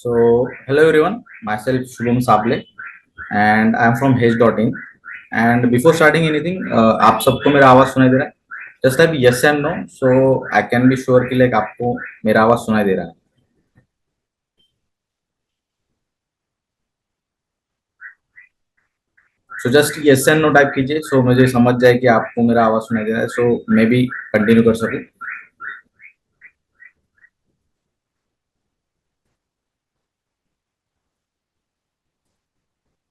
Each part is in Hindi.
Hello everyone, myself Shubham Sable and I am from Hedge.in. And before starting anything, आप सबको मेरा आवाज सुनाई दे रहा है? Just type yes and no, so I can be sure कि like आपको मेरा आवाज सुनाई दे रहा है. So just yes and no type कीजिए, so मुझे समझ जाए कि आपको मेरा आवाज सुनाई दे रहा है, so मैं भी कंटिन्यू कर सकूं.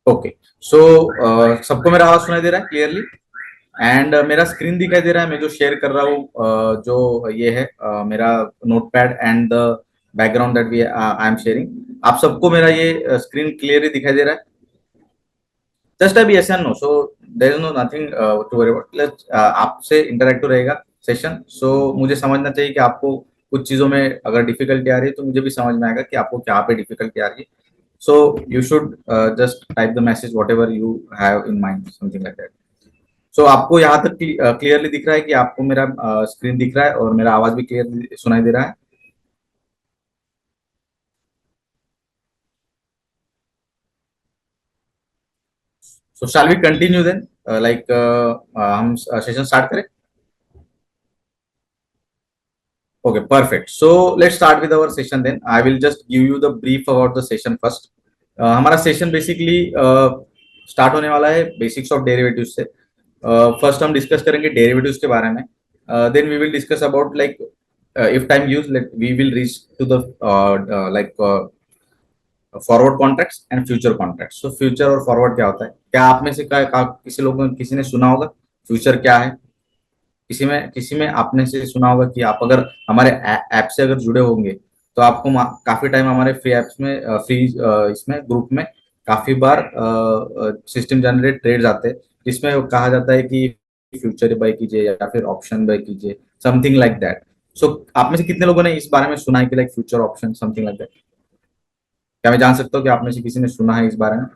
ओके, सो सबको मेरा आवाज सुनाई दे रहा है क्लियरली एंड मेरा स्क्रीन दिखाई दे रहा है. मैं जो शेयर कर रहा हूँ जो ये है मेरा notepad and the background that we I am sharing. आप सबको मेरा ये स्क्रीन क्लियरली दिखाई दे रहा है? जस्ट अभी yes and no, so there is no nothing to worry about. आपसे इंटरेक्टिव रहेगा सेशन, सो मुझे समझना चाहिए कि आपको कुछ चीजों में अगर डिफिकल्टी आ रही है तो मुझे भी समझ में आएगा कि आपको क्या पे डिफिकल्टी आ रही है. So you should just type the message whatever you have in mind, something like that. So आपको यहाँ तक क्लियरली दिख रहा है कि आपको मेरा स्क्रीन दिख रहा है और मेरा आवाज भी क्लियर सुनाई दे रहा है? So shall we continue then, like हम सेशन स्टार्ट करें? Okay, perfect. So let's start with our session then. I will just give you the brief about the session first. हमारा सेशन बेसिकली स्टार्ट होने वाला है बेसिक्स ऑफ डेरिवेटिव से. फर्स्ट हम डिस्कस करेंगे डेरिवेटिव्स के बारे में. Then we will discuss about like if time used, let we will reach to the like forward contracts and future contracts. तो फ्यूचर और फॉरवर्ड क्या होता है? क्या आप में से किसी लोगों ने किसी ने सुना होगा फ्यूचर क्या है? किसी में आपने से सुना होगा कि आप अगर हमारे ऐप से अगर जुड़े होंगे तो आपको काफी टाइम हमारे फ्री एप्स में फ्री इसमें ग्रुप में काफी बार सिस्टम जनरेट ट्रेड्स आते हैं जिसमें कहा जाता है कि फ्यूचर बाय कीजिए या फिर ऑप्शन बाय कीजिए, समथिंग लाइक दैट. सो आप में से कितने लोगों ने इस बारे में सुना है कि like future option something like that? क्या मैं जान सकता हूँ कि आप में से किसी ने सुना है इस बारे में?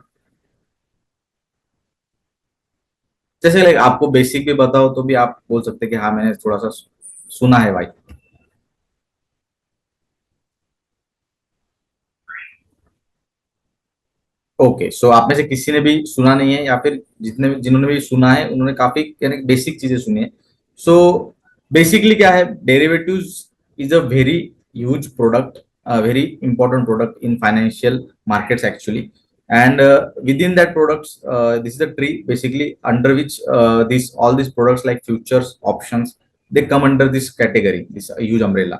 जैसे लाइक आपको बेसिक भी बताओ तो भी आप बोल सकते हैं कि हाँ मैंने थोड़ा सा सुना है भाई. ओके, सो आप में से किसी ने भी सुना नहीं है या फिर जिन्होंने भी सुना है उन्होंने काफी यानी बेसिक चीजें सुनी है. सो बेसिकली क्या है, derivatives is a very huge product, very important product in financial markets actually. And within that products, this is a tree basically under which these all these products like futures, options, they come under this category, this huge umbrella.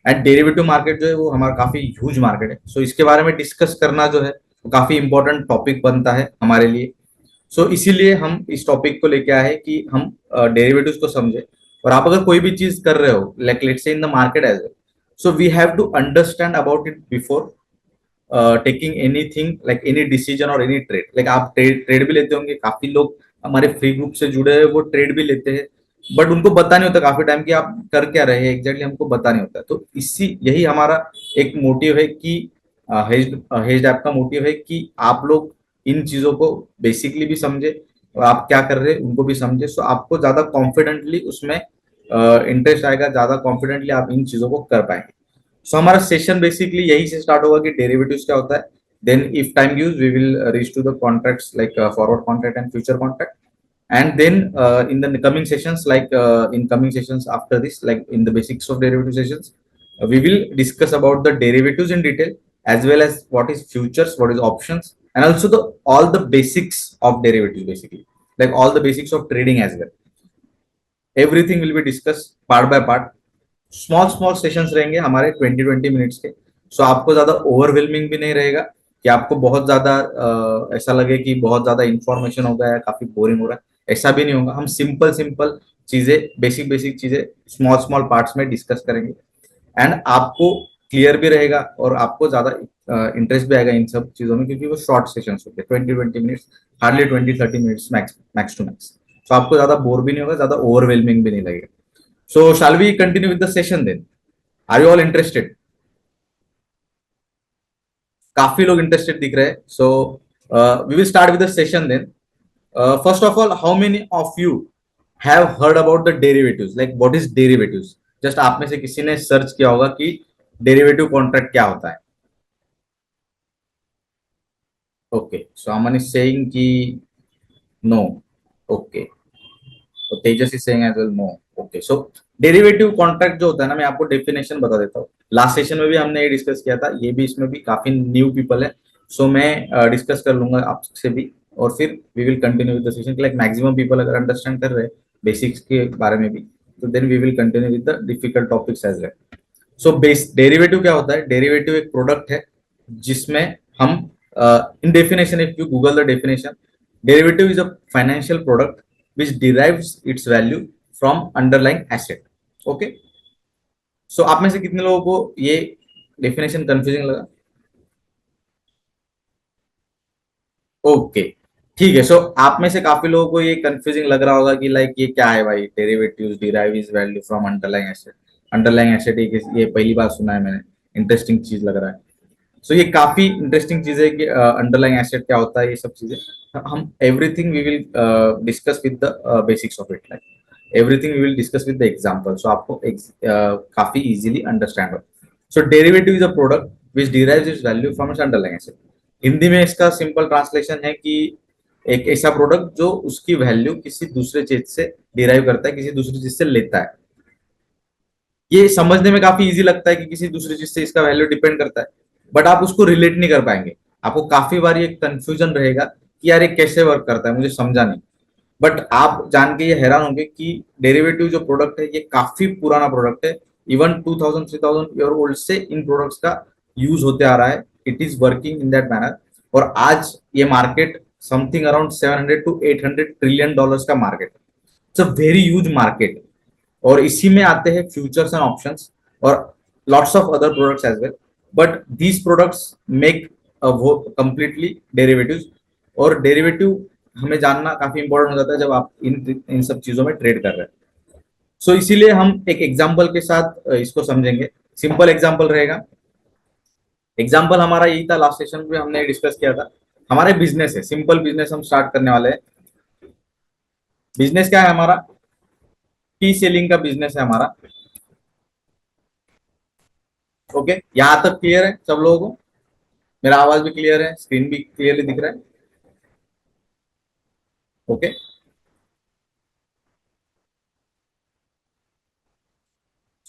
And derivative market जो है वो हमारा काफी ह्यूज मार्केट है. सो इसके बारे में डिस्कस करना जो है वो काफी इंपॉर्टेंट टॉपिक बनता है हमारे लिए. सो इसीलिए हम इस टॉपिक को लेके आए हैं कि हम डेरिवेटिव्स को समझे. और आप अगर कोई भी चीज कर रहे हो like let's say in the market as well, so we have to understand about it before taking anything like any decision और एनी ट्रेड. लाइक आप ट्रेड भी लेते होंगे, काफी लोग हमारे फ्री ग्रुप से जुड़े हैं वो ट्रेड भी लेते हैं बट उनको पता नहीं होता काफी टाइम कि आप कर क्या रहे हैं एग्जैक्टली, हमको पता नहीं होता. तो इसी यही हमारा एक मोटिव है कि हेज्ड ऐप का मोटिव है कि आप लोग इन चीजों को बेसिकली भी समझे और आप क्या कर रहे हैं उनको भी समझे. सो आपको ज्यादा कॉन्फिडेंटली उसमें इंटरेस्ट आएगा, ज्यादा कॉन्फिडेंटली आप इन चीजों को कर पाएंगे. सो हमारा सेशन बेसिकली यही से स्टार्ट होगा कि डेरिवेटिव्स क्या होता है. Then if time use we will reach to the contracts like forward contract and future contract. And then in the coming sessions like in coming sessions after this, like in the basics of derivative sessions, we will discuss about the derivatives in detail as well as what is futures, what is options, and also the all the basics of derivatives basically, like all the basics of trading as well. Everything will be discussed part by part. Small small sessions रहेंगे हमारे 20-20 मिनट्स के. सो आपको ज्यादा ओवरवेलमिंग भी नहीं रहेगा कि आपको बहुत ज्यादा ऐसा लगे कि बहुत ज्यादा इंफॉर्मेशन हो गया है, काफी बोरिंग हो रहा है. ऐसा भी नहीं होगा. हम सिंपल सिंपल चीजें, बेसिक बेसिक चीजें स्मॉल स्मॉल पार्ट्स में डिस्कस करेंगे एंड आपको क्लियर भी रहेगा और आपको ज्यादा इंटरेस्ट भी आएगा इन सब चीजों में क्योंकि वो शॉर्ट सेशंस होते हैं 20-20 minutes, hardly 20-30 minutes max, max to max. तो आपको ज्यादा बोर भी नहीं होगा, ज्यादा ओवरवेलमिंग भी नहीं लगेगा. So shall we continue with the session then? Are you all interested? काफी लोग इंटरेस्टेड दिख रहे हैं. So we will start with the session then. First of all, how many of you have heard about the derivatives, like what is derivatives? Just आप में से किसी ने सर्च किया होगा कि डेरिवेटिव कॉन्ट्रैक्ट क्या होता है. Okay, so Aman is saying कि no. Okay. तो Tejas is saying as well no. Okay, so derivative contract जो होता है ना, मैं आपको डेफिनेशन बता देता हूँ. लास्ट सेशन में भी हमने ये डिस्कस किया था, ये भी इसमें भी काफी न्यू पीपल है. सो मैं डिस्कस कर लूंगा आपसे भी, और फिर we will continue with the session. Like maximum people अगर अंडरस्टैंड कर रहे हैं बेसिक्स के बारे में भी, तो then we will continue with the difficult topics as well. So base derivative क्या होता है? डेरिवेटिव एक प्रोडक्ट है जिसमें हम, in definition, if you Google the definition, derivative is a financial product which derives its value from underlying asset. Okay, so आप में से कितने लोगों को ये डेफिनेशन कंफ्यूजिंग लगा? ओके, ठीक है. सो आप में से काफी लोगों को ये कंफ्यूजिंग लग रहा होगा कि लाइक ये क्या है भाई, derivatives derive is value from underlying asset. Underlying asset ये पहली बार सुना है मैंने, इंटरेस्टिंग चीज लग रहा है. सो ये काफी इंटरेस्टिंग चीज है कि अंडरलाइंग एसेट क्या होता है, ये सब चीजें हम everything we will discuss with the basics of it. Like everything we will discuss with the example, so आपको काफी इजीली अंडरस्टैंड हो. So derivative is a product which derives its value from its underlying asset. Hindi में इसका सिंपल ट्रांसलेशन है कि एक ऐसा प्रोडक्ट जो उसकी वैल्यू किसी दूसरे चीज से डिराइव करता है, किसी दूसरी चीज से लेता है. ये समझने में काफी इजी लगता है कि किसी दूसरी चीज से इसका वैल्यू डिपेंड करता है, बट आप उसको रिलेट नहीं कर पाएंगे. आपको काफी बार ये कंफ्यूजन रहेगा कि यार ये कैसे वर्क करता है, मुझे समझा नहीं. बट आप जान के ये हैरान होंगे कि डेरिवेटिव जो प्रोडक्ट है ये काफी पुराना प्रोडक्ट है. इवन 2000 3000 ईयर ओल्ड से इन प्रोडक्ट्स का यूज होते आ रहा है. It is working in that manner. और आज ये market something around 700 to 800 trillion dollars का market. It's a very huge market. और इसी में आते हैं फ्यूचर्स एंड ऑप्शंस और lots of other products as well. But these products make वो कंप्लीटली डेरिवेटिव्स. और डेरिवेटिव हमें जानना काफी इंपॉर्टेंट हो जाता है जब आप इन इन सब चीजों में ट्रेड कर रहे हैं. सो इसीलिए हम एक एग्जाम्पल के साथ इसको समझेंगे. सिंपल एग्जाम्पल रहेगा. एग्जाम्पल हमारा यही था, लास्ट सेशन में हमने डिस्कस किया था. हमारे बिजनेस है, सिंपल बिजनेस हम स्टार्ट करने वाले हैं. बिजनेस क्या है हमारा? टी सेलिंग का बिजनेस है हमारा. ओके, यहाँ तक क्लियर है सब लोगों को? मेरा आवाज भी क्लियर है, स्क्रीन भी क्लियरली दिख रहा है? ओके,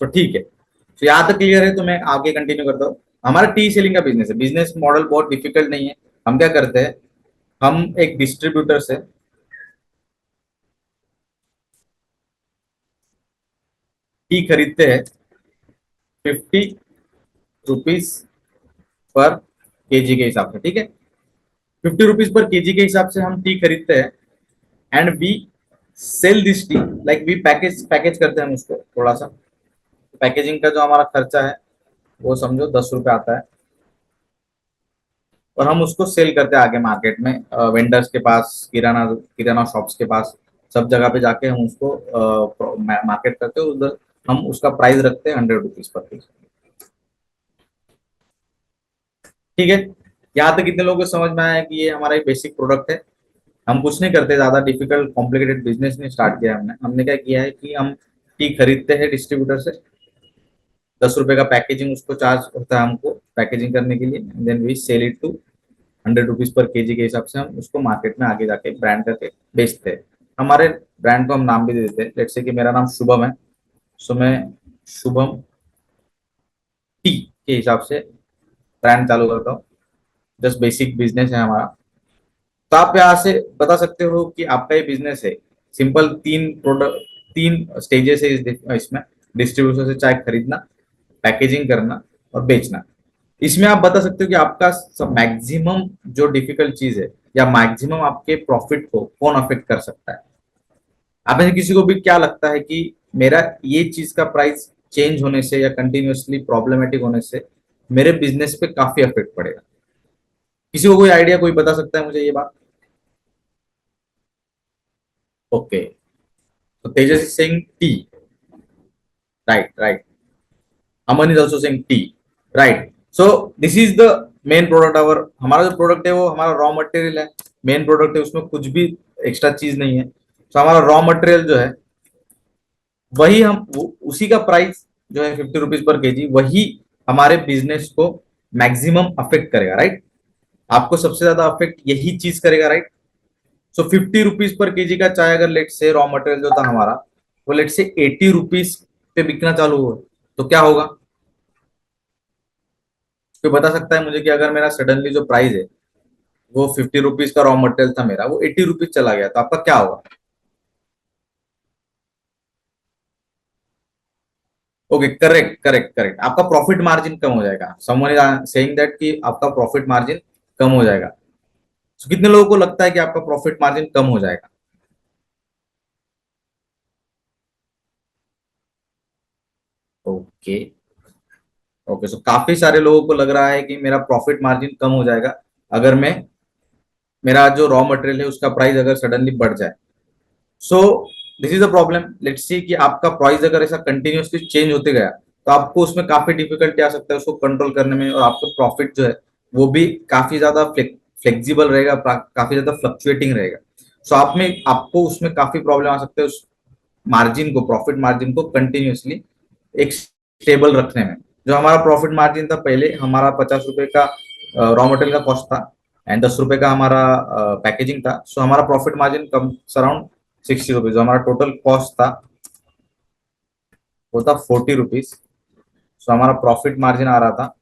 तो ठीक है. तो यहाँ तक क्लियर है, तो मैं आगे कंटिन्यू करता हूँ. हमारा टी सेलिंग का बिजनेस है. बिजनेस मॉडल बहुत डिफिकल्ट नहीं है. हम क्या करते हैं, हम एक डिस्ट्रीब्यूटर से टी खरीदते हैं 50 रुपीज पर केजी के हिसाब से. ठीक है, 50 रुपीज पर केजी के हिसाब से हम टी खरीदते हैं. And we sell this tea, like we package package करते हैं हम उसको थोड़ा सा. पैकेजिंग का जो हमारा खर्चा है वो समझो 10 रुपए आता है. और हम उसको सेल करते हैं आगे मार्केट में, वेंडर्स के पास, किराना किराना शॉप्स के पास, सब जगह पे जाके हम उसको मार्केट करते हैं. उधर हम उसका प्राइस रखते हैं 100 रुपीज पर पीस. ठीक है, यहाँ तक कितने लोगों को समझ में आया कि ये हमारा एक बेसिक प्रोडक्ट है. हम कुछ नहीं करते, ज्यादा डिफिकल्ट कॉम्प्लिकेटेड बिजनेस नहीं स्टार्ट किया हमने. हमने क्या किया है कि हम टी खरीदते हैं डिस्ट्रीब्यूटर से. 10 रुपए का पैकेजिंग उसको चार्ज होता है हमको पैकेजिंग करने के लिए. Then we sell it to 100 rupees per KG के हिसाब से हम उसको मार्केट में आगे जाके ब्रांड करके बेचते हैं. हमारे ब्रांड को हम नाम भी दे देते हैं. लेट्स से कि मेरा नाम शुभम है, सो मैं शुभम टी के हिसाब से ब्रांड चालू करता हूँ. जस्ट बेसिक बिजनेस है हमारा. तो आप यहाँ से बता सकते हो कि आपका ये बिजनेस है. सिंपल तीन प्रोडक्ट, तीन स्टेजेस है इसमें. डिस्ट्रीब्यूटर से चाय खरीदना, पैकेजिंग करना और बेचना. इसमें आप बता सकते हो कि आपका मैक्सिमम जो डिफिकल्ट चीज है या मैक्सिमम आपके प्रॉफिट को कौन अफेक्ट कर सकता है. आप में से किसी को भी क्या लगता है कि मेरा ये चीज का प्राइस चेंज होने से या कंटिन्यूअसली प्रॉब्लमेटिक होने से मेरे बिजनेस पे काफी अफेक्ट पड़ेगा? किसी को कोई आइडिया, कोई बता सकता है मुझे ये बात? ओके, तो Tejas is saying T. Right, right. Aman is also saying T. Right. So this is the main product. Our हमारा जो प्रोडक्ट है वो हमारा रॉ मटेरियल है. मेन प्रोडक्ट है, उसमें कुछ भी एक्स्ट्रा चीज नहीं है. तो हमारा रॉ मटेरियल जो है वही उसी का प्राइस जो है 50 रुपीज पर केजी, वही हमारे बिजनेस को मैक्सिमम अफेक्ट करेगा. राइट. आपको सबसे ज्यादा अफेक्ट यही चीज करेगा, राइट? सो 50 रुपीज पर केजी का चाय अगर लेट से रॉ मटेरियल जो था हमारा, वो लेट से 80 रुपीज पे बिकना चालू हुआ, तो क्या होगा? कोई बता सकता है मुझे कि अगर मेरा सडनली जो प्राइस है वो 50 रुपीज का रॉ मटेरियल था मेरा, वो 80 रुपीज चला गया, तो आपका क्या होगा? ओके, करेक्ट करेक्ट करेक्ट, आपका प्रॉफिट मार्जिन कम हो जाएगा। समवन इज सेइंग दैट कि आपका प्रॉफिट मार्जिन कम हो जाएगा। So, कितने लोगों को लगता है कि आपका प्रॉफिट मार्जिन कम हो जाएगा? ओके। ओके, सो काफी सारे लोगों को लग रहा है कि मेरा प्रॉफिट मार्जिन कम हो जाएगा अगर मैं, मेरा जो रॉ मटेरियल है उसका प्राइस अगर सडनली बढ़ जाए। सो this is a problem. Let's see कि आपका प्राइस अगर ऐसा कंटिन्यूअसली चेंज होते गया, तो आपको उसमें काफी डिफिकल्टी आ सकता है उसको कंट्रोल करने में, और आपका प्रॉफिट जो है वो भी काफी ज्यादा फ्लेक्सिबल रहेगा, काफी ज्यादा फ्लक्चुएटिंग रहेगा। सो आप में आपको उसमें काफी प्रॉब्लम आ सकते हैं उस मार्जिन को, प्रॉफिट मार्जिन को कंटिन्यूअसली एक स्टेबल रखने में। जो हमारा प्रॉफिट मार्जिन था पहले, हमारा 50 रुपए का रॉ मटेरियल का कॉस्ट था एंड 10 रुपए का हमारा पैकेजिंग था, सो हमारा profit margin come around 60 rupees. जो हमारा टोटल कॉस्ट था वो था 40 रुपीज। सो हमारा प्रॉफिट मार्जिन आ रहा था,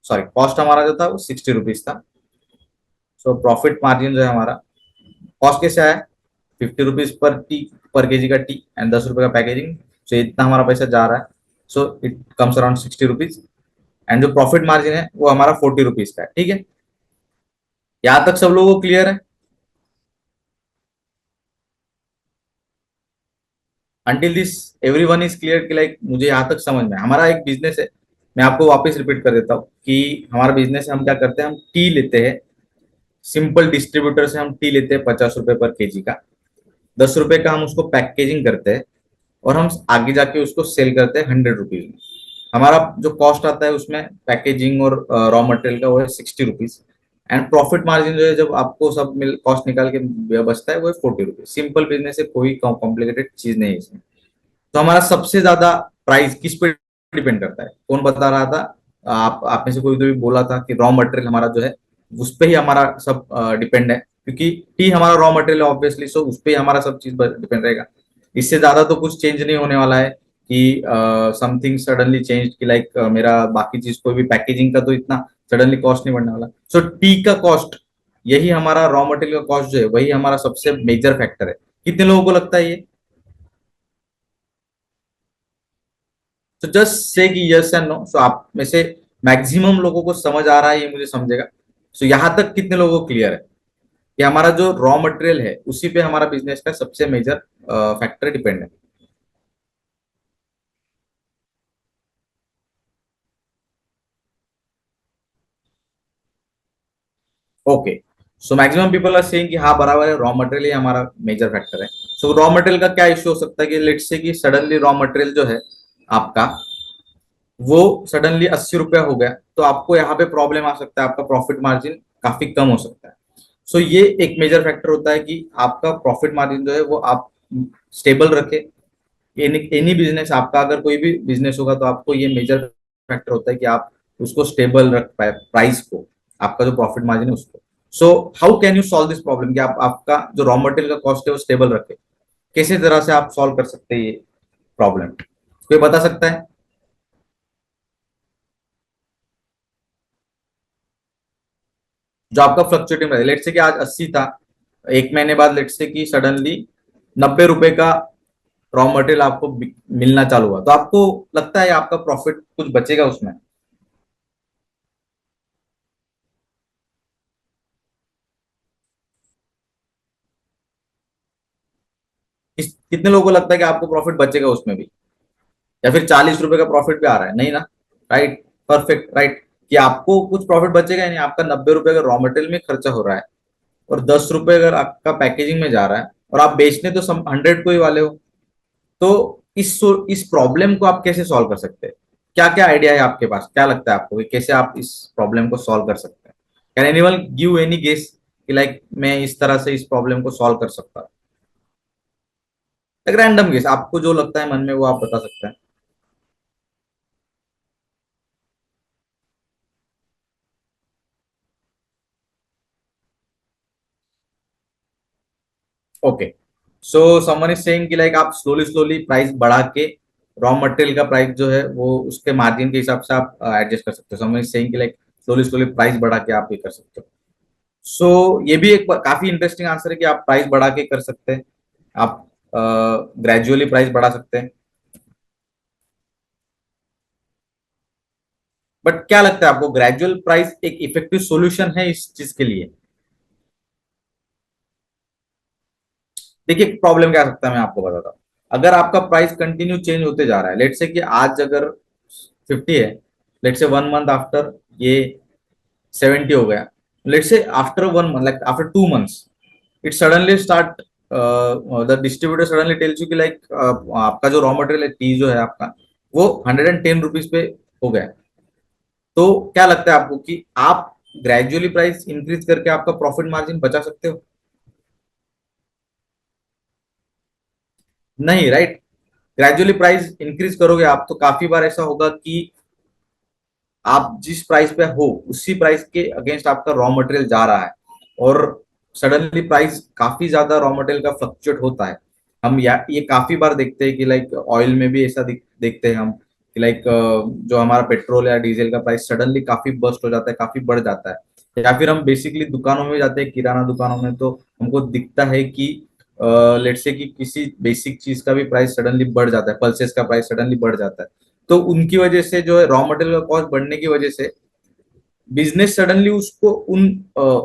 सॉरी, कॉस्ट हमारा जो था वो 60 रुपीज था। सो प्रॉफिट मार्जिन जो है हमारा, कॉस्ट कैसे आया? 50 रुपीज पर टी, पर केजी का टी एंड 10 रुपए का पैकेजिंग। सो इतना हमारा पैसा जा रहा है, so it comes around 60 rupees. And जो प्रॉफिट मार्जिन है वो हमारा 40 रुपीज का है, ठीक है? यहाँ तक सब लोगों को क्लियर है? Until this every one is clear कि लाइक मुझे यहाँ तक समझ में हमारा एक बिजनेस है। मैं आपको वापस रिपीट कर देता हूँ कि हमारा बिजनेस है, हम क्या करते हैं, हम टी लेते हैं, सिंपल डिस्ट्रीब्यूटर से हम टी लेते हैं 50 रुपए पर केजी का। 10 रुपए का हम उसको पैकेजिंग करते हैं, और हम आगे जाके उसको सेल करते हैं 100 रुपीज में। हमारा जो कॉस्ट आता है उसमें पैकेजिंग और रॉ मटेरियल का वो है 60 रुपीज। एंड प्रॉफिट मार्जिन जो है जब आपको सब मिल कॉस्ट निकाल के बचता है वो है 40 रुपीज। सिंपल बिजनेस है, कोई कॉम्प्लिकेटेड चीज नहीं है इसमें। तो हमारा सबसे ज्यादा प्राइस किस पे डिपेंड करता है? कौन बता रहा था? आप में से कोई तो भी बोला था कि रॉ मटेरियल हमारा जो है उस पे ही हमारा सब डिपेंड है, क्योंकि टी हमारा रॉ मटेरियल ऑब्वियसली, सो उस पे ही हमारा सब चीज डिपेंड रहेगा। इससे ज्यादा तो कुछ चेंज नहीं होने वाला है कि समथिंग सडनली चेंज कि लाइक मेरा बाकी चीज कोई भी पैकेजिंग का तो इतना सडनली कॉस्ट नहीं बढ़ने वाला। सो टी का कॉस्ट, यही हमारा रॉ मटेरियल का कॉस्ट जो है वही हमारा सबसे मेजर फैक्टर है। कितने लोगों को लगता है ये? तो जस्ट से कि यस एंड नो। सो आप में से मैक्सिमम लोगों को समझ आ रहा है, ये मुझे समझेगा। सो यहां तक कितने लोगों को क्लियर है कि हमारा जो रॉ मटेरियल है उसी पे हमारा बिजनेस का सबसे मेजर फैक्टर डिपेंड है? Okay, so maximum people are saying कि हाँ बराबर है, रॉ मटेरियल ही हमारा मेजर फैक्टर है। सो रॉ मटेरियल का क्या इश्यू हो सकता है कि लेट्स से कि सडनली रॉ मटेरियल जो है आपका, वो सडनली 80 रुपया हो गया, तो आपको यहाँ पे प्रॉब्लम आ सकता है, आपका प्रॉफिट मार्जिन काफी कम हो सकता है। सो ये एक मेजर फैक्टर होता है कि आपका प्रॉफिट मार्जिन जो है वो आप स्टेबल रखे। एनी एनी बिजनेस, आपका अगर कोई भी बिजनेस होगा तो आपको ये मेजर फैक्टर होता है कि आप उसको स्टेबल रख पाए, प्राइस को, आपका जो प्रॉफिट मार्जिन है उसको। So how can you solve this problem कि आप आपका जो रॉ मटेरियल का कॉस्ट है वो स्टेबल रखे? कैसे तरह से आप सॉल्व कर सकते हैं ये प्रॉब्लम? कोई बता सकता है? जो आपका फ्लक्चुएटिंग है, लेट से कि आज 80 था, एक महीने बाद लेट से कि सडनली 90 रुपए का रॉ मटेरियल आपको मिलना चालू हुआ, तो आपको लगता है आपका प्रॉफिट कुछ बचेगा उसमें? कितने लोगों को लगता है कि आपको प्रॉफिट बचेगा उसमें भी, या फिर 40 रुपए का प्रॉफिट भी आ रहा है? नहीं ना? Right, perfect, right. कि आपको कुछ प्रॉफिट बचेगा ही नहीं, आपका 90 रुपए का रॉ मटेरियल में खर्चा हो रहा है, और 10 रुपए अगर आपका पैकेजिंग में जा रहा है, और आप बेचने तो सब 100 को ही वाले हो। तो इस प्रॉब्लम को आप कैसे सॉल्व कर सकते हैं? क्या क्या आइडिया है आपके पास? क्या लगता है आपको कि कैसे आप इस प्रॉब्लम को सॉल्व कर सकते हैं? Can anyone give any guess कि लाइक मैं इस तरह से इस प्रॉब्लम को सॉल्व कर सकता हूँ? एक रैंडम गेस, आपको जो लगता है मन में वो आप बता सकते हैं। Okay, so someone is saying कि लाइक आप स्लोली स्लोली प्राइस बढ़ा के रॉ मटेरियल का प्राइस जो है वो उसके मार्जिन के हिसाब से आप एडजस्ट कर सकते हो। समवन इज सेइंग कि लाइक स्लोली स्लोली प्राइस बढ़ा के आप ये कर सकते हो। सो ये भी एक काफी इंटरेस्टिंग आंसर है कि आप प्राइस बढ़ा के कर सकते हैं, आप ग्रेजुअली प्राइस बढ़ा सकते हैं। बट क्या लगता है आपको, ग्रेजुअल प्राइस एक इफेक्टिव सॉल्यूशन है इस चीज के लिए? देखिए प्रॉब्लम क्या आ सकता है, मैं आपको बताता हूँ। अगर आपका प्राइस कंटिन्यू चेंज होते जा रहा है, लेट से कि आज अगर 50 है, लेट से 1 मंथ आफ्टर ये 70 हो गया, लेट से after 1 month, like after 2 months, it suddenly start, the distributor suddenly tells you कि लाइक आपका जो रॉ मटेरियल है, टी जो है आपका, वो 110 रुपीज पे हो गया। तो क्या लगता है आपको कि आप ग्रेजुअली प्राइस इंक्रीज करके आपका प्रॉफिट मार्जिन बचा सकते हो? नहीं, राइट। ग्रेजुअली प्राइस इंक्रीज करोगे आप तो काफी बार ऐसा होगा कि आप जिस प्राइस पे हो उसी प्राइस के अगेंस्ट आपका रॉ मटेरियल जा रहा है, और सडनली प्राइस काफी ज्यादा रॉ मटेरियल का फ्लक्चुएट होता है। हम ये काफी बार देखते हैं कि लाइक ऑयल में भी ऐसा देखते हैं हम कि लाइक जो हमारा पेट्रोल या डीजल का प्राइस सडनली काफी बस्ट हो जाता है, काफी बढ़ जाता है। या फिर हम बेसिकली दुकानों में जाते हैं, किराना दुकानों में, तो हमको दिखता है कि लेट्स से कि किसी बेसिक चीज का भी प्राइस सडनली बढ़ जाता है, पल्सेस का प्राइस सडनली बढ़ जाता है। तो उनकी वजह से जो है रॉ मटेरियल का कॉस्ट बढ़ने की वजह से बिजनेस सडनली उसको उन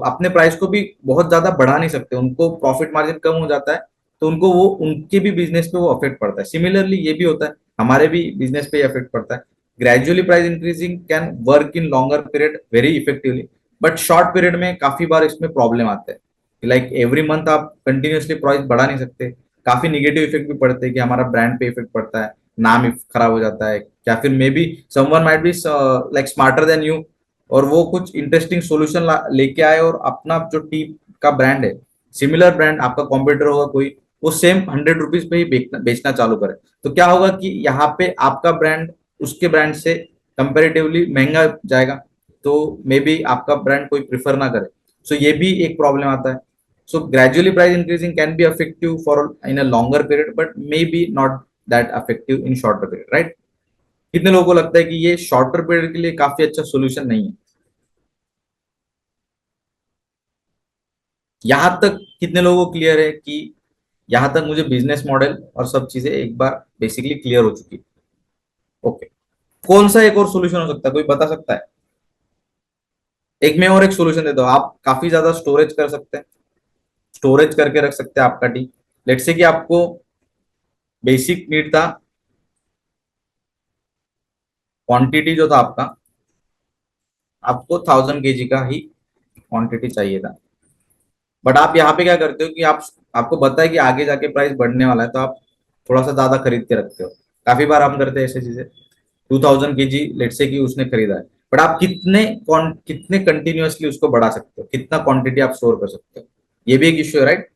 अपने प्राइस को भी बहुत ज्यादा बढ़ा नहीं सकते, उनको प्रॉफिट मार्जिन कम हो जाता है, तो उनको वो उनके भी बिजनेस पे वो अफेक्ट पड़ता है। सिमिलरली ये भी होता है, हमारे भी बिजनेस पे अफेक्ट पड़ता है। Gradually price increasing can work in longer period very effectively, but short period में काफी बार इसमें प्रॉब्लम आते हैं। लाइक एवरी मंथ आप कंटिन्यूसली प्राइस बढ़ा नहीं सकते, काफी निगेटिव इफेक्ट भी पड़ते हैं कि हमारा ब्रांड पे इफेक्ट पड़ता है, नाम खराब हो जाता है, या फिर may be someone might be like smarter than you, और वो कुछ इंटरेस्टिंग सॉल्यूशन लेके आए, और अपना जो टी का ब्रांड है, सिमिलर ब्रांड आपका कॉम्पिटिटर होगा कोई, वो सेम 100 रुपीज पे ही बेचना चालू करे, तो क्या होगा कि यहाँ पे आपका ब्रांड उसके ब्रांड से कंपेरेटिवली महंगा जाएगा, तो मे बी आपका ब्रांड कोई प्रिफर ना करे। सो ये भी एक प्रॉब्लम आता है। So gradually price increasing can be affective for in a longer period, but may be not that affective in shorter period, right? कितने लोगों को लगता है कि ये शॉर्टर पीरियड के लिए काफी अच्छा सोल्यूशन नहीं है? यहां तक कितने लोगों को क्लियर है कि यहां तक मुझे बिजनेस मॉडल और सब चीजें एक बार बेसिकली क्लियर हो चुकी है? ओके, कौन सा एक और सोल्यूशन हो सकता है, कोई बता सकता है? एक मैं और एक सोल्यूशन देता हूँ, आप काफी ज्यादा स्टोरेज कर सकते हैं, स्टोरेज करके रख सकते हैं आपका टी। लेट्स से कि आपको बेसिक नीड था, क्वांटिटी जो था आपका, आपको 1000 kg का ही क्वांटिटी चाहिए था, बट आप यहाँ पे क्या करते हो कि आप, आपको पता है कि आगे जाके प्राइस बढ़ने वाला है, तो आप थोड़ा सा ज्यादा खरीद के रखते हो। काफी बार हम करते हैं ऐसी चीजें। 2000 kg लेट से कि उसने खरीदा है, बट आप कितने कंटिन्यूअसली उसको बढ़ा सकते हो, कितना क्वांटिटी आप स्टोर कर सकते हो, ये भी एक इश्यू है, राइट?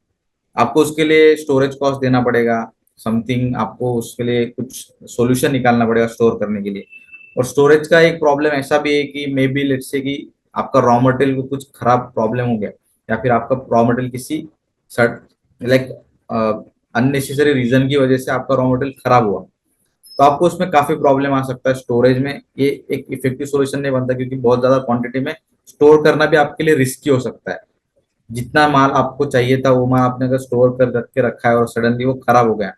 आपको उसके लिए स्टोरेज कॉस्ट देना पड़ेगा, समथिंग आपको उसके लिए कुछ सॉल्यूशन निकालना पड़ेगा स्टोर करने के लिए। और स्टोरेज का एक प्रॉब्लम ऐसा भी है कि मे बी लेट्स से कि आपका रॉ मटेरियल को कुछ खराब प्रॉब्लम हो गया, या फिर आपका रॉ मटेरियल किसी लाइक अननेसेसरी रीजन की वजह से आपका रॉ मटेरियल खराब हुआ, तो आपको उसमें काफी प्रॉब्लम आ सकता है। स्टोरेज में ये एक इफेक्टिव सॉल्यूशन नहीं बनता, क्योंकि बहुत ज्यादा क्वांटिटी में स्टोर करना भी आपके लिए रिस्की हो सकता है। जितना माल आपको चाहिए था वो माल आपने अगर स्टोर कर रख के रखा है और सडनली वो खराब हो गया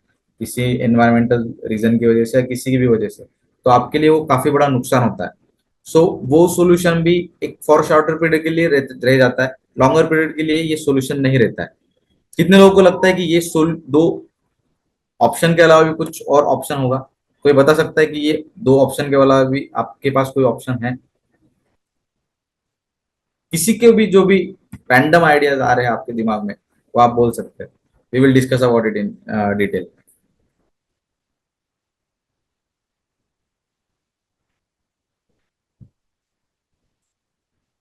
किसी एनवायरमेंटल रीजन की वजह से या किसी की भी वजह से, तो आपके लिए वो काफी बड़ा नुकसान होता है। सो वो सॉल्यूशन भी एक फॉर शॉर्टर पीरियड के लिए रह जाता है, लॉन्गर पीरियड के लिए ये सॉल्यूशन नहीं रहता है। कितने लोगों को लगता है कि ये दो ऑप्शन के अलावा भी कुछ और ऑप्शन होगा? कोई बता सकता है कि ये दो ऑप्शन के अलावा भी आपके पास कोई ऑप्शन है? किसी के भी जो भी रैंडम आइडियाज आ रहे हैं आपके दिमाग में, वो आप बोल सकते हैं। We will discuss about it in detail.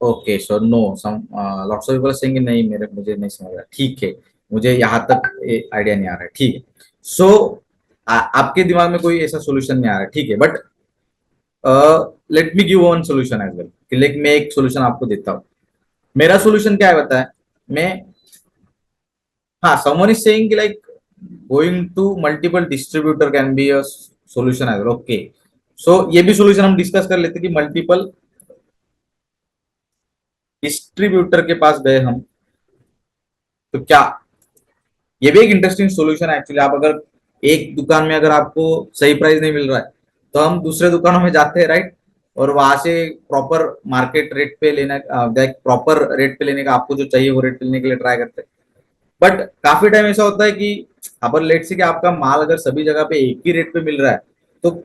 Okay, so no, some lots of people saying नहीं, मेरे मुझे नहीं समझ रहा, ठीक है, मुझे यहाँ तक आइडिया नहीं आ रहा है, ठीक है। सो आपके दिमाग में कोई ऐसा सोल्यूशन नहीं आ रहा है, ठीक है, but let me give one solution as well, कि लाइक मैं एक सोल्यूशन आपको देता हूँ। मेरा सोल्यूशन क्या है बताए? मैं, हाँ, someone is saying कि like going to multiple distributor can be a solution as well. Okay, so ये भी solution हम discuss कर लेते हैं कि multiple distributor के पास गए हम तो क्या, ये भी एक इंटरेस्टिंग सोल्यूशन है एक्चुअली। आप अगर एक दुकान में अगर आपको सही प्राइस नहीं मिल रहा है तो हम दूसरे दुकानों में जाते हैं, राइट, और वहां से प्रॉपर मार्केट रेट पे लेना, प्रॉपर रेट पे लेने का, आपको जो चाहिए वो रेट पे लेने के लिए ट्राई करते हैं। बट काफी टाइम ऐसा होता है कि अगर लेट से कि आपका माल अगर सभी जगह पे एक ही रेट पे मिल रहा है तो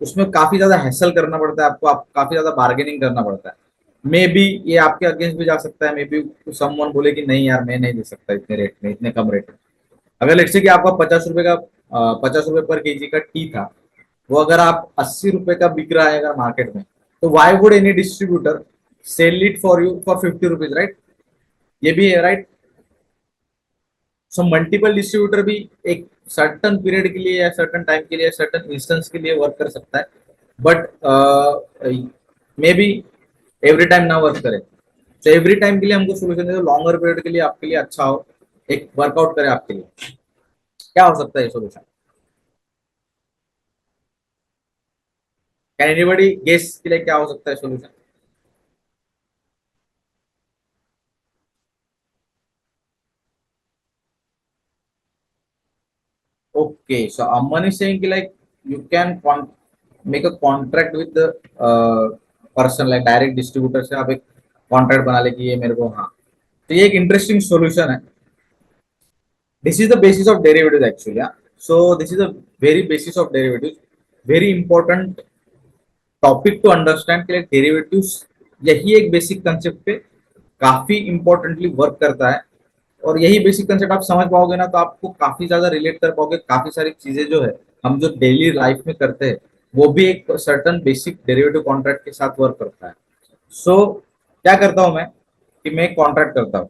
उसमें काफी ज्यादा हैसल करना पड़ता है आपको, आप काफी ज्यादा बार्गेनिंग करना पड़ता है। मे बी ये आपके अगेंस्ट भी जा सकता है, मे बी समवन बोले कि नहीं यार मैं नहीं दे सकता इतने रेट में, इतने कम रेट में। अगर लेट से कि आपका 50 रुपए का 50 रुपए पर केजी का टी था, वो अगर आप 80 रुपए का बिक रहा है अगर मार्केट में, तो why would any distributor sell it for you for 50 rupees, right? ये भी है, राइट? सो मल्टीपल डिस्ट्रीब्यूटर भी एक सर्टन पीरियड के लिए या सर्टन टाइम के लिए सर्टन इंस्टेंस के लिए वर्क कर सकता है, but may be every time ना वर्क करे। तो एवरी टाइम के लिए हमको सोल्यूशन दे, लॉन्गर पीरियड के लिए आपके लिए अच्छा हो, एक वर्कआउट करे आपके लिए। क्या हो सकता है ये सोल्यूशन? कैन एनीबॉडी गेस के लिए क्या हो सकता है solution? Okay, so Amman is saying कि like you can make a contract with the person like direct distributor से आप एक contract बना ले कि ये मेरे को, हाँ, तो ये एक interesting solution है। This is the basis of derivatives actually, yeah. So this is a very basis of derivatives, very important topic to understand के लिए डेरिवेटिव्स, यही एक बेसिक कंसेप्ट पे काफी इंपॉर्टेंटली वर्क करता है। और यही बेसिक कंसेप्ट आप समझ पाओगे ना तो आपको काफी ज्यादा रिलेट कर पाओगे, काफी सारी चीजें जो है हम जो डेली लाइफ में करते हैं वो भी एक सर्टन बेसिक डेरिवेटिव कॉन्ट्रैक्ट के साथ वर्क करता है। सो क्या करता हूं मैं कि मैं कॉन्ट्रैक्ट करता हूँ,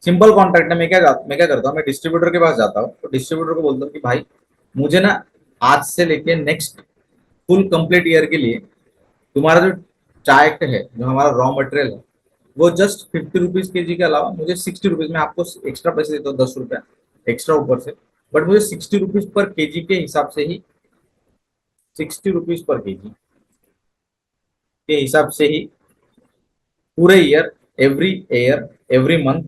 सिंपल कॉन्ट्रैक्ट है। मैं क्या करता हूँ, मैं डिस्ट्रीब्यूटर के पास जाता हूँ, तो डिस्ट्रीब्यूटर को बोलता हूँ कि भाई मुझे ना आज से लेके नेक्स्ट फुल कंप्लीट ईयर के लिए तुम्हारा जो चाय है, जो हमारा रॉ मटेरियल है, वो जस्ट 50 रुपीज के जी के अलावा मुझे 60 रुपीज में आपको एक्स्ट्रा पैसे देता हूँ, 10 रुपया एक्स्ट्रा ऊपर से, बट मुझे 60 रुपीज पर केजी के हिसाब से ही, 60 रुपीज पर केजी के हिसाब से ही पूरे ईयर एवरी मंथ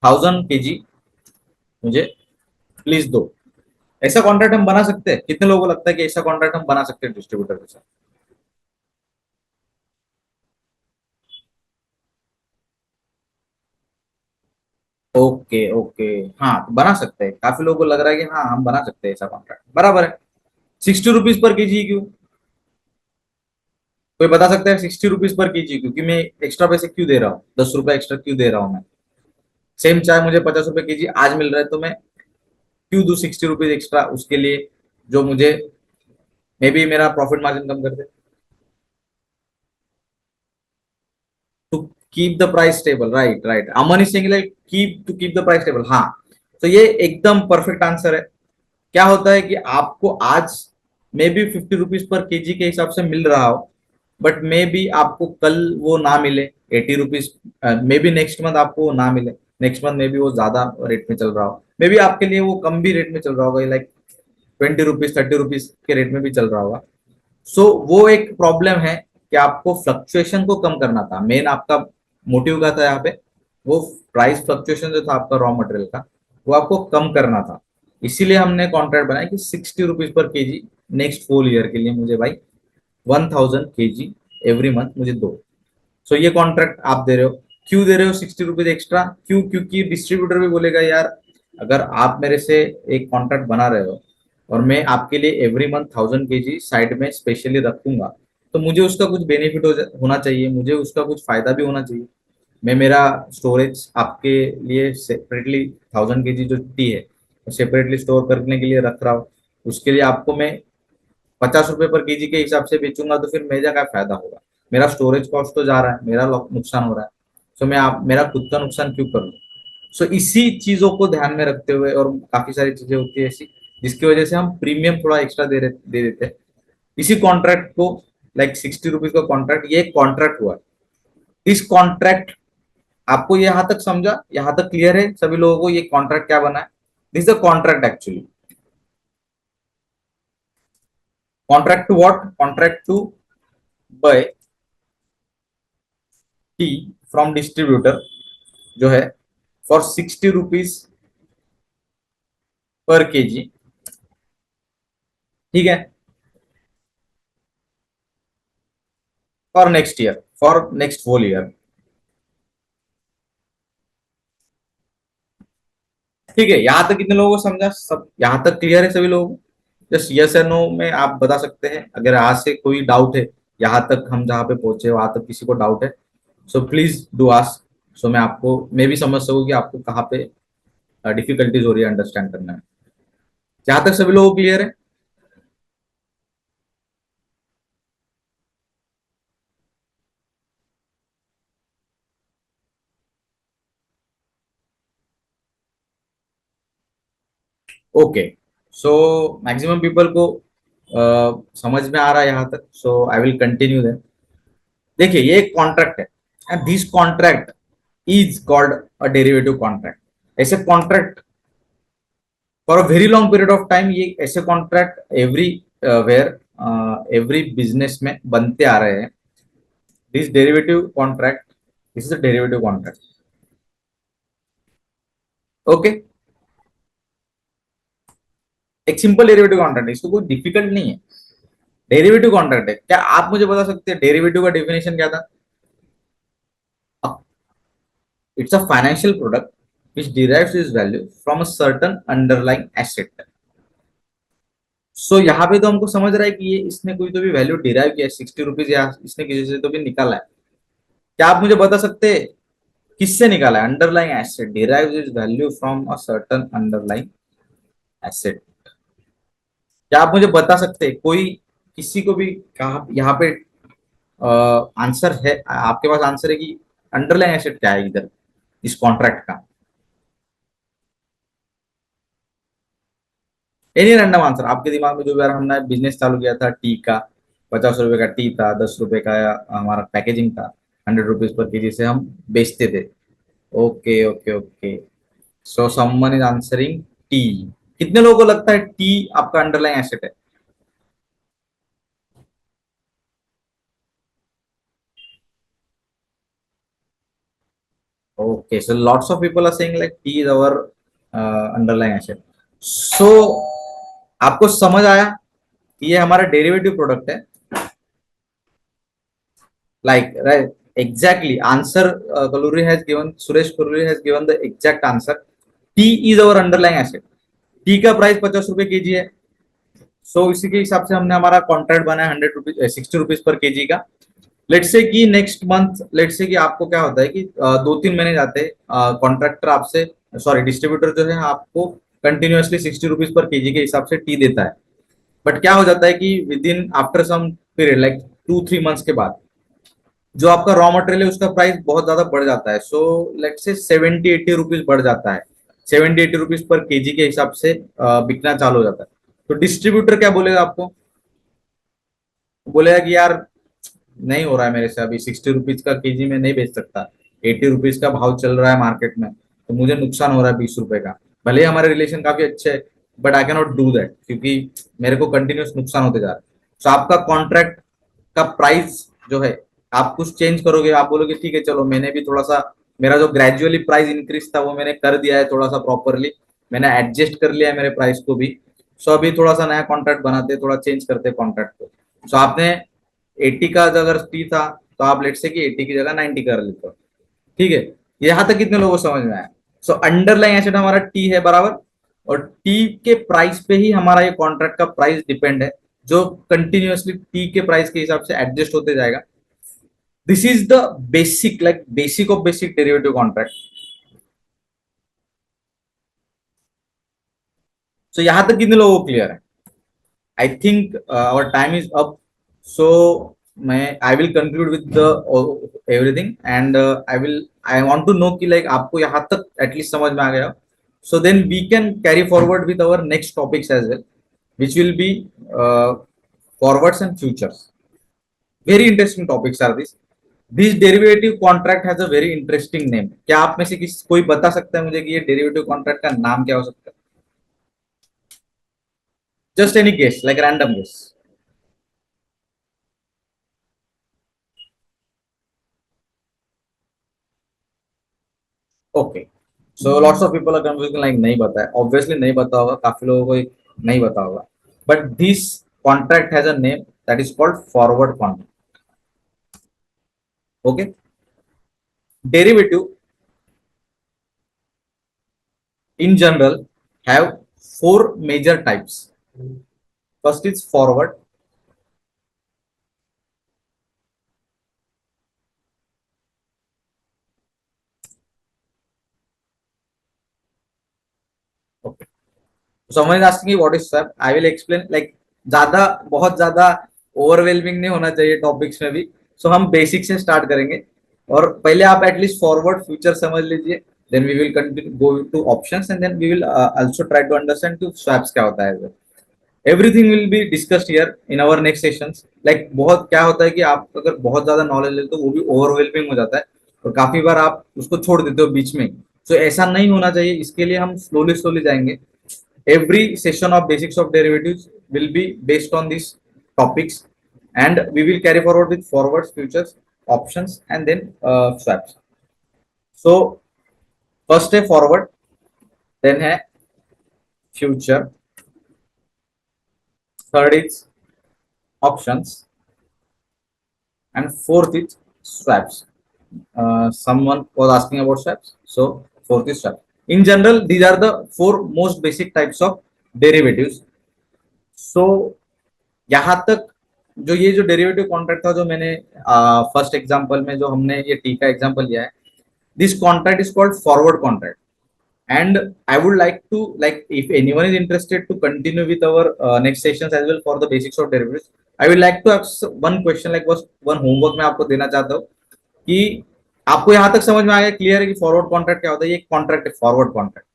1000 केजी मुझे प्लीज दो। ऐसा कॉन्ट्रैक्ट हम बना सकते हैं? कितने लोगों को लगता है कि ऐसा कॉन्ट्रैक्ट हम बना सकते हैं डिस्ट्रीब्यूटर के साथ? ओके ओके, हाँ तो बना सकते हैं। काफी लोगों को लग रहा है कि हाँ हम बना सकते हैं ऐसा कॉन्ट्रैक्ट, बराबर है। 60 रुपीज पर केजी क्यों? कोई बता सकता है 60 रुपीज पर केजी क्योंकि मैं एक्स्ट्रा पैसे क्यों दे रहा हूँ, 10 रुपए एक्स्ट्रा क्यों दे रहा हूँ मैं? सेम चाय मुझे 50 रुपए केजी आज मिल रहा है तो मैं क्यों दू 60 रुपीज एक्स्ट्रा उसके लिए, जो मुझे मे बी मेरा प्रॉफिट मार्जिन कम कर दे, to keep the price stable, right right. Aman is saying like keep to keep the price stable, हाँ। तो ये एकदम परफेक्ट आंसर है। क्या होता है कि आपको आज may be 50 rupees per KG के हिसाब से मिल रहा हो, बट मे बी आपको कल वो ना मिले 80 rupees, may be next month आपको वो ना मिले, नेक्स्ट मंथ मे बी वो ज्यादा रेट में चल रहा हो, मे बी आपके लिए वो कम भी रेट में चल रहा होगा, लाइक 20 रुपीज 30 रुपीज के रेट में भी चल रहा होगा। सो वो एक प्रॉब्लम है कि आपको फ्लक्चुएशन को कम करना था, मेन आपका मोटिव क्या था यहाँ पे, वो प्राइस फ्लक्चुएशन जो था आपका रॉ मटेरियल का, वो आपको कम करना था। इसीलिए हमने कॉन्ट्रैक्ट बनाया कि 60 rupees per KG next 4 year के लिए मुझे भाई 1000 केजी एवरी मंथ मुझे दो। सो ये कॉन्ट्रैक्ट आप दे रहे हो, क्यों दे रहे हो 60 रुपीज एक्स्ट्रा? क्यों? क्योंकि डिस्ट्रीब्यूटर भी बोलेगा यार अगर आप मेरे से एक कॉन्ट्रैक्ट बना रहे हो और मैं आपके लिए एवरी मंथ 1000 केजी साइड में स्पेशली रखूंगा, तो मुझे उसका कुछ बेनिफिट होना चाहिए, मुझे उसका कुछ फायदा भी होना चाहिए। मैं मेरा स्टोरेज आपके लिए सेपरेटली 1000 केजी जो टी है सेपरेटली स्टोर करने के लिए रख रहा हूँ, उसके लिए आपको मैं 50 रुपए पर केजी के हिसाब से बेचूंगा तो फिर मेरा क्या फायदा होगा? मेरा स्टोरेज कॉस्ट तो जा रहा है, मेरा नुकसान हो रहा है। सो मैं आप मेरा खुद का नुकसान क्यों करूँ? सो इसी चीजों को ध्यान में रखते हुए, और काफी सारी चीजें होती है ऐसी जिसकी वजह से हम प्रीमियम थोड़ा एक्स्ट्रा दे देते हैं इसी कॉन्ट्रैक्ट को। लाइक 60 रुपीज का कॉन्ट्रैक्ट, ये एक कॉन्ट्रैक्ट हुआ, दिस कॉन्ट्रैक्ट, आपको यहां तक समझा, यहां तक क्लियर है सभी लोगों को ये कॉन्ट्रैक्ट क्या बना है? This the contract actually. Contract to what? Contract to buy tea from distributor जो है फॉर 60 रुपीज पर केजी, ठीक है, for next year, for next whole year. ठीक है, यहां तक कितने लोगों को समझा? सब यहां तक क्लियर है सभी लोगों को? जस्ट यस या नो में आप बता सकते हैं अगर आज से कोई डाउट है, यहाँ तक हम जहाँ पे पहुंचे वहां तक किसी को डाउट है, सो प्लीज डू आस्क, सो मैं भी समझ सकूँ कि आपको कहाँ पे डिफिकल्टीज हो रही है अंडरस्टैंड करने में। जहां तक सभी लोगों को क्लियर है? ओके, सो मैक्सिमम पीपल को समझ में आ रहा है यहाँ तक, so I will continue then. देखिए ये एक कॉन्ट्रैक्ट है and this contract is called a derivative contract. ऐसे contract for a very long period of time, ये ऐसे contract everywhere every business में बनते आ रहे हैं। This derivative contract, this is a derivative contract. Okay, एक सिंपल डेरिवेटिव कॉन्ट्रैक्ट है, इसको कोई डिफिकल्ट नहीं है। डेरिवेटिव कॉन्ट्रैक्ट है, क्या आप मुझे बता सकते हैं डेरिवेटिव का डेफिनेशन क्या था? It's a financial product which derives its value from a certain underlying asset। सो यहाँ पे तो हमको समझ रहा है कि ये इसने कोई तो भी वैल्यू डिराइव किया है 60 रुपीज, या इसने किसी से तो भी निकाला है। क्या आप मुझे बता सकते हैं किससे निकाला है? Underlying asset derives its value from a certain underlying asset. क्या आप मुझे बता सकते हैं कोई किसी को भी कहा यहाँ पे आंसर है आपके पास? आंसर है कि अंडरलाइंग एसेट क्या है इधर इस कॉन्ट्रैक्ट का? एनी रैंडम आंसर आपके दिमाग में जो भी आ रहा है। हमने बिजनेस चालू किया था टी का, 50 रुपए का टी था, 10 रुपए का हमारा पैकेजिंग था, 100 रुपीज पर केजी से हम बेचते थे। Okay okay okay, so someone is answering T. कितने लोगों को लगता है टी आपका अंडरलाइन एसेट है? Okay, so lots of people are saying like T is our underline asset. So आपको समझ आया कि ये हमारा डेरिवेटिव प्रोडक्ट है? Like, right, exactly. Answer, Kalluri has given, Suresh Kalluri has given the exact answer. T is our underlying asset. T का प्राइस 50 रुपए केजी है। सो इसी के हिसाब से हमने हमारा कॉन्ट्रैक्ट बनाया 100 रुपीज 60 रुपीज पर केजी का। लेट्स से कि नेक्स्ट मंथ, लेट्स से कि आपको क्या होता है कि 2-3 महीने जाते हैं, कॉन्ट्रैक्टर आपसे, सॉरी डिस्ट्रीब्यूटर जो है आपको कंटिन्यूअसली 60 रुपीज पर केजी के हिसाब से टी देता है। बट क्या हो जाता है कि within after some period like 2-3 months के बाद जो आपका रॉ मटेरियल है उसका प्राइस बहुत ज्यादा बढ़ जाता है। सो लेट से 70-80 रुपीज बढ़ जाता है, 70-80 रुपीज पर केजी के हिसाब से बिकना चालू हो जाता है। तो डिस्ट्रीब्यूटर क्या बोलेगा आपको? बोलेगा कि यार नहीं हो रहा है मेरे से, अभी 60 रुपीज का केजी में नहीं बेच सकता, 80 रुपीज का भाव चल रहा है मार्केट में, तो मुझे नुकसान हो रहा है 20 रुपए का। भले ही हमारे रिलेशन काफी अच्छे है, but I can not do that क्योंकि मेरे को कंटिन्यूस नुकसान होते जा रहा है। तो आपका कॉन्ट्रैक्ट का प्राइस जो है आप कुछ चेंज करोगे, आप बोलोगे ठीक है चलो मैंने भी थोड़ा सा, मेरा जो ग्रेजुअली प्राइस इंक्रीज था वो मैंने कर दिया है थोड़ा सा प्रॉपरली, मैंने एडजस्ट कर लिया है मेरे प्राइस को भी। सो अभी थोड़ा सा नया कॉन्ट्रैक्ट बनाते, थोड़ा चेंज करते कॉन्ट्रैक्ट को। सो आपने 80 का अगर टी था तो आप लेट से कि 80 की जगह 90 कर लेते हो। ठीक है, यहां तक कितने लोगों को समझ में आया? सो अंडरलाइन एसेट हमारा टी है बराबर, और टी के प्राइस पे ही हमारा ये कॉन्ट्रैक्ट का प्राइस डिपेंड है, जो कंटिन्यूअसली टी के प्राइस के हिसाब से एडजस्ट होते जाएगा। This is the basic, like basic of basic derivative contract. So यहां तक कितने लोगों को क्लियर है? I think our time is up. So मैं I will conclude with the everything and I want to know कि लाइक आपको यहाँ तक एटलीस्ट समझ में आ गया। So then we can carry forward with our next topics as well, which will be uh, forwards and futures. Very interesting topics are these. This derivative contract has a very interesting name. क्या आप में से किसी कोई बता सकता है मुझे कि ये डेरिवेटिव कॉन्ट्रैक्ट का नाम क्या हो सकता है? Just any guess, like random guess. Okay, so lots of people are confusing, like नहीं पता है, ऑब्वियसली नहीं पता होगा, काफी लोगों को नहीं पता होगा. But this contract has a name that is called forward contract. Okay, derivative in general have four major types. First is forward. Okay. Someone is asking me what is swap. I will explain. Like ज्यादा बहुत ज्यादा ओवरवेलमिंग नहीं होना चाहिए टॉपिक्स में भी. सो हम बेसिक से स्टार्ट करेंगे और पहले आप एटलीस्ट फॉरवर्ड फ्यूचर समझ लीजिए. Then we will continue go to options and then we will also try to understand to swaps क्या होता है. Everything will be discussed here in our next sessions. Like बहुत क्या होता है कि आप अगर बहुत ज्यादा नॉलेज लेते हो वो भी ओवरवेलमिंग हो जाता है और काफी बार आप उसको छोड़ देते हो बीच में. सो ऐसा नहीं होना चाहिए, इसके लिए हम स्लोली स्लोली जाएंगे. Every session of basics of derivatives will be based on this topics and we will carry forward with forwards, futures, options and then swaps. So first है फॉरवर्ड, देन है future, third is options and fourth is swaps. Someone was asking about swaps, so fourth is swap. In general, these are the four most basic types of derivatives. So यहाँ तक जो ये जो डेरिवेटिव कॉन्ट्रैक्ट था जो मैंने फर्स्ट एग्जांपल में जो हमने ये टी का एग्जांपल लिया है, this contract is called forward contract. And I would like to, like, if anyone is interested to continue with our next sessions as well for the basics of derivatives, I would like to ask one question, like was one homework मैं आपको देना चाहता हूँ कि आपको यहाँ तक समझ में आ गया, क्लियर है कि फॉरवर्ड कॉन्ट्रैक्ट क्या होता है? ये कॉन्ट्रैक्ट है फॉरवर्ड कॉन्ट्रैक्ट.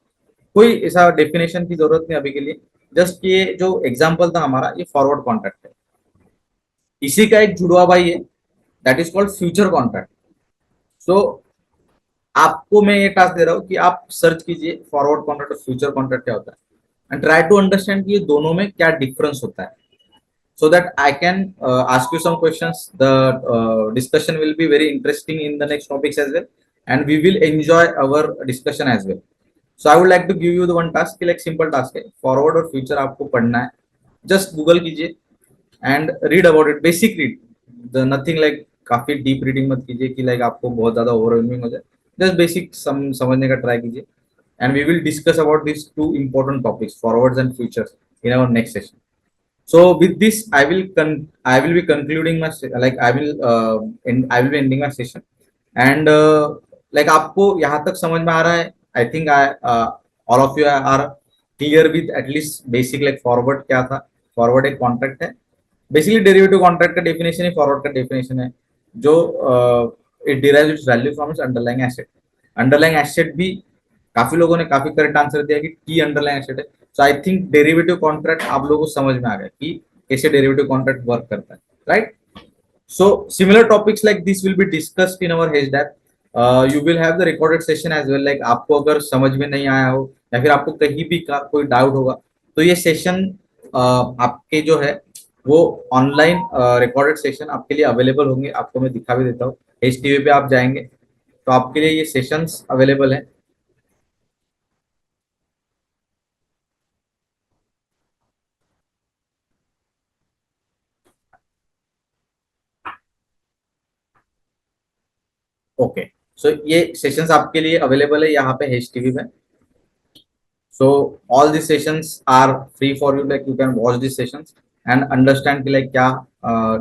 कोई ऐसा डेफिनेशन की जरूरत नहीं अभी के लिए. जस्ट ये जो एग्जाम्पल था हमारा, ये फॉरवर्ड कॉन्ट्रैक्ट है. इसी का एक जुड़वा भाई है, that is called future contract. So आपको मैं ये टास्क दे रहा हूँ कि आप सर्च कीजिए फॉरवर्ड कॉन्ट्रैक्ट और फ्यूचर कॉन्ट्रैक्ट क्या होता है एंड ट्राई टू अंडरस्टैंड कि ये दोनों में क्या डिफरेंस होता है, so that I can ask you some questions. The discussion will be very interesting in the next topics as well, and we will enjoy our discussion as well. So I would like to give you the one task, like simple task है, forward और future आपको पढ़ना है. Just Google कीजिए and read about it. Basic read. The nothing like काफी deep reading मत कीजिए कि like आपको बहुत ज्यादा overwhelming हो जाए. Just basic समझने का try कीजिए. And we will discuss about these two important topics, forwards and futures, in our next session. So with this I will be concluding my like I will be ending my session. And like आपको यहाँ तक समझ में आ रहा है? I think I all of you are clear with at least basic, like forward क्या था. फॉरवर्ड एक कॉन्ट्रैक्ट है, बेसिकली डेरिवेटिव कॉन्ट्रैक्ट का डेफिनेशन ही फॉरवर्ड का डेफिनेशन है, जो it derives its value from its underlying asset. Underlying asset भी काफी लोगों ने काफी करेक्ट आंसर दिया कि टी अंडरलाइंग एसेट है. सो आई थिंक डेरिवेटिव कॉन्ट्रैक्ट आप लोगों को समझ में आ गया कि कैसे डेरिवेटिव कॉन्ट्रैक्ट वर्क करता है, right? So similar topics like this will be discussed in our HDAP. You will have the recorded session as well. Like आपको अगर समझ में नहीं आया हो या फिर आपको कहीं भी कोई डाउट होगा तो ये सेशन आपके जो है वो ऑनलाइन रिकॉर्डेड सेशन आपके लिए अवेलेबल होंगे. आपको मैं दिखा भी देता हूँ. HTV पे आप जाएंगे तो आपके लिए ये सेशंस अवेलेबल है. ओके, सो ये सेशंस आपके लिए अवेलेबल है यहाँ पे HTV में. So all these sessions are free for you. Like you can watch these sessions and understand कि like क्या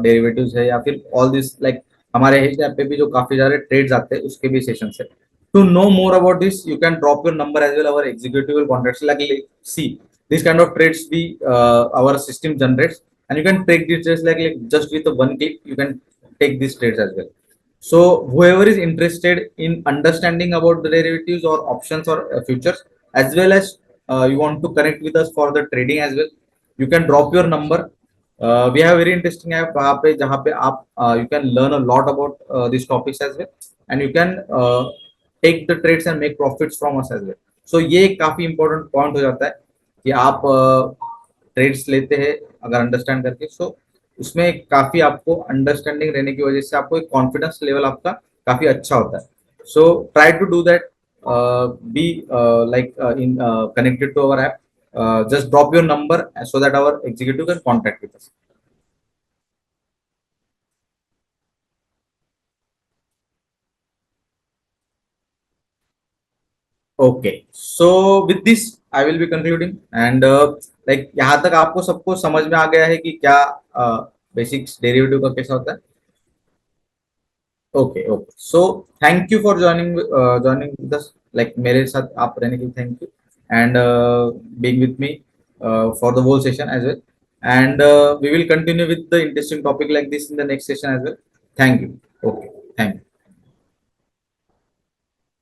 derivatives है या फिर all this like हमारे हेज ऐप पे भी जो काफी सारे ट्रेड्स आते हैं उसके भी सेशंस है. To know more about this, you can drop your number as well. Our executive will contact you. Like see this kind of trades we our system generates, and you can take these trades like just with the one click you can take these trades as well. So whoever is interested in understanding about the derivatives or options or futures, as well as you want to connect with us for the trading as well, you can drop your number we have very interesting app वहाँ पे जहाँ पे आप you can learn a lot about this topics as well and you can take the trades and make profits from us as well. So ये एक काफी इंपॉर्टेंट पॉइंट हो जाता है कि आप ट्रेड्स लेते हैं अगर अंडरस्टैंड करके. सो उसमें काफी आपको अंडरस्टैंडिंग रहने की वजह से आपको एक कॉन्फिडेंस लेवल आपका काफी अच्छा होता है. So try to do that. Be like in connected to our app. Just drop your number so that our executive can contact with us. Okay. So with this, I will be concluding. And like यहाँ तक आपको सबको समझ में आ गया है कि क्या बेसिक्स डेरिवेटिव का कैसा होता है. Okay okay. So thank you for joining with us. Like मेरे साथ आप रहने के लिए thank you and being with me for the whole session as well. And we will continue with the interesting topic like this in the next session as well. Thank you. Okay. Thank you.